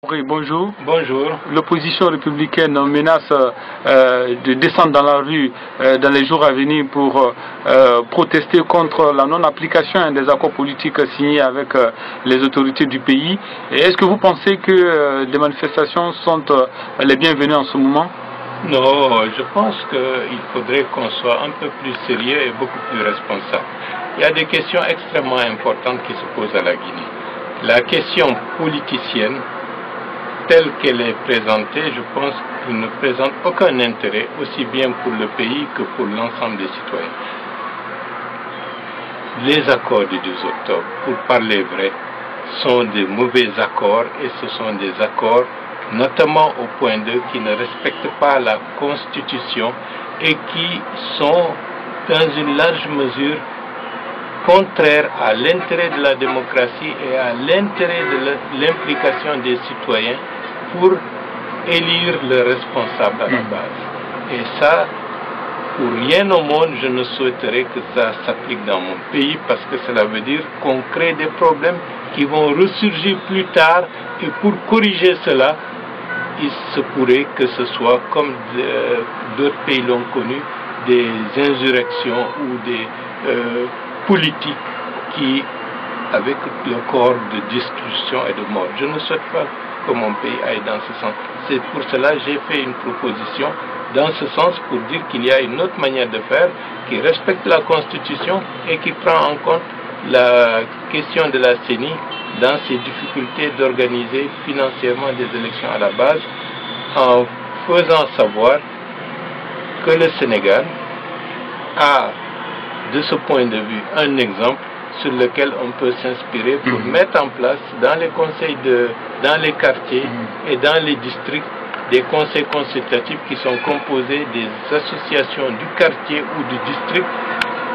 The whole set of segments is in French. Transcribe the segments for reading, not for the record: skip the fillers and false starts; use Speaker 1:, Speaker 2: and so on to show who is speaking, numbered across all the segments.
Speaker 1: Oui, bonjour.
Speaker 2: Bonjour.
Speaker 1: L'opposition républicaine menace de descendre dans la rue dans les jours à venir pour protester contre la non-application des accords politiques signés avec les autorités du pays. Est-ce que vous pensez que des manifestations sont les bienvenues en ce moment?
Speaker 2: Non, je pense qu'il faudrait qu'on soit un peu plus sérieux et beaucoup plus responsable. Il y a des questions extrêmement importantes qui se posent à la Guinée. La question politicienne, telle qu'elle est présentée, je pense qu'elle ne présente aucun intérêt, aussi bien pour le pays que pour l'ensemble des citoyens. Les accords du 12 octobre, pour parler vrai, sont des mauvais accords et ce sont des accords, notamment au point 2, qui ne respectent pas la Constitution et qui sont, dans une large mesure, contraires à l'intérêt de la démocratie et à l'intérêt de l'implication des citoyens pour élire le responsable à la base. Et ça, pour rien au monde, je ne souhaiterais que ça s'applique dans mon pays parce que cela veut dire qu'on crée des problèmes qui vont ressurgir plus tard et pour corriger cela, il se pourrait que ce soit, comme d'autres pays l'ont connu, des insurrections ou des politiques qui, avec le corps de destruction et de mort. Je ne souhaite pas que mon pays aille dans ce sens. C'est pour cela que j'ai fait une proposition dans ce sens pour dire qu'il y a une autre manière de faire qui respecte la Constitution et qui prend en compte la question de la CENI dans ses difficultés d'organiser financièrement des élections à la base en faisant savoir que le Sénégal a, de ce point de vue, un exemple sur lequel on peut s'inspirer pour mettre en place dans les conseils dans les quartiers et dans les districts des conseils consultatifs qui sont composés des associations du quartier ou du district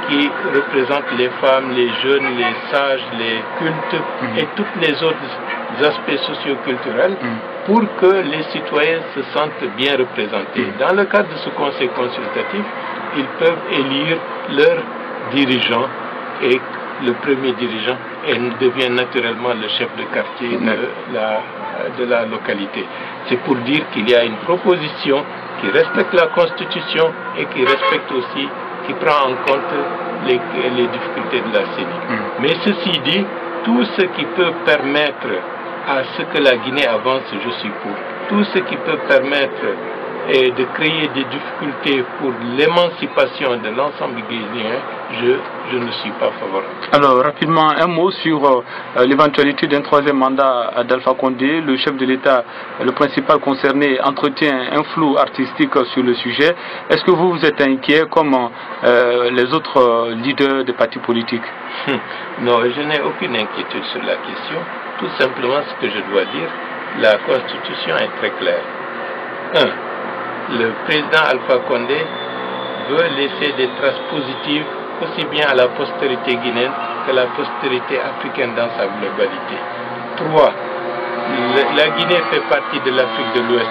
Speaker 2: qui représentent les femmes, les jeunes, les sages, les cultes et tous les autres aspects socio-culturels pour que les citoyens se sentent bien représentés. Dans le cadre de ce conseil consultatif, ils peuvent élire leurs dirigeants et le premier dirigeant devient naturellement le chef de quartier de la localité. C'est pour dire qu'il y a une proposition qui respecte la Constitution et qui respecte aussi, qui prend en compte les difficultés de la CENI. Mais ceci dit, tout ce qui peut permettre à ce que la Guinée avance, je suis pour. Tout ce qui peut permettre de créer des difficultés pour l'émancipation de l'ensemble guinéen, je ne suis pas favorable.
Speaker 1: Alors, rapidement, un mot sur l'éventualité d'un troisième mandat d'Alpha Condé. Le chef de l'État, le principal concerné, entretient un flou artistique sur le sujet. Est-ce que vous êtes inquiet comme les autres leaders des partis politiques?
Speaker 2: Non, je n'ai aucune inquiétude sur la question. Tout simplement, ce que je dois dire, la Constitution est très claire. 1. Le président Alpha Condé veut laisser des traces positives aussi bien à la postérité guinéenne que la postérité africaine dans sa globalité. 3. La Guinée fait partie de l'Afrique de l'Ouest.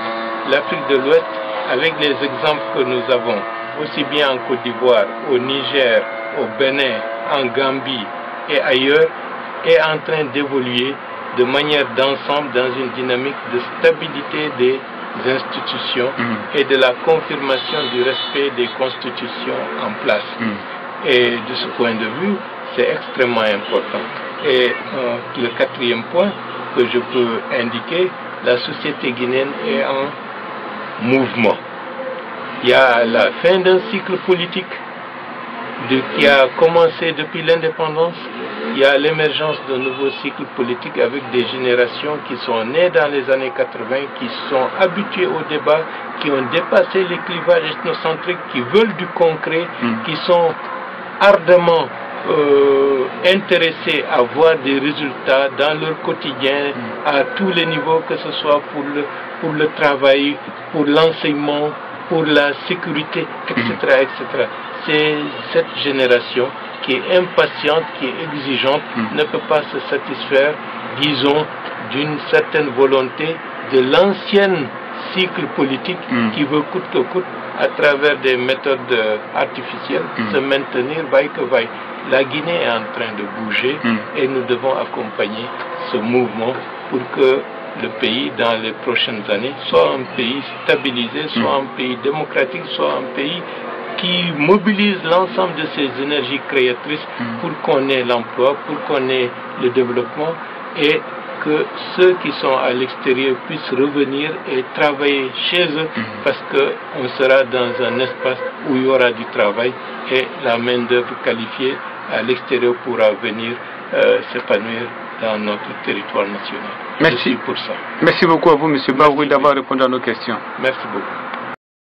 Speaker 2: L'Afrique de l'Ouest, avec les exemples que nous avons, aussi bien en Côte d'Ivoire, au Niger, au Bénin, en Gambie et ailleurs, est en train d'évoluer de manière d'ensemble dans une dynamique de stabilité des institutions et de la confirmation du respect des constitutions en place. Et de ce point de vue, c'est extrêmement important. Et le quatrième point que je peux indiquer, la société guinéenne est en mouvement. Il y a la fin d'un cycle politique qui a commencé depuis l'indépendance. Il y a l'émergence d'un nouveau cycle politique avec des générations qui sont nées dans les années 80, qui sont habituées au débat, qui ont dépassé les clivages ethnocentriques, qui veulent du concret, qui sont ardemment intéressés à voir des résultats dans leur quotidien à tous les niveaux, que ce soit pour le travail, pour l'enseignement, pour la sécurité, etc., etc. C'est cette génération qui est impatiente, qui est exigeante, ne peut pas se satisfaire, disons, d'une certaine volonté de l'ancienne cycle politique qui veut coûte que coûte, à travers des méthodes artificielles, se maintenir vaille que vaille. La Guinée est en train de bouger et nous devons accompagner ce mouvement pour que le pays dans les prochaines années soit un pays stabilisé, soit un pays démocratique, soit un pays qui mobilise l'ensemble de ses énergies créatrices pour qu'on ait l'emploi, pour qu'on ait le développement, et que ceux qui sont à l'extérieur puissent revenir et travailler chez eux, parce qu'on sera dans un espace où il y aura du travail et la main-d'œuvre qualifiée à l'extérieur pourra venir s'épanouir dans notre territoire national.
Speaker 1: Merci.
Speaker 2: Pour ça.
Speaker 1: Merci beaucoup à vous, M. Baroui, d'avoir répondu à nos questions.
Speaker 2: Merci beaucoup.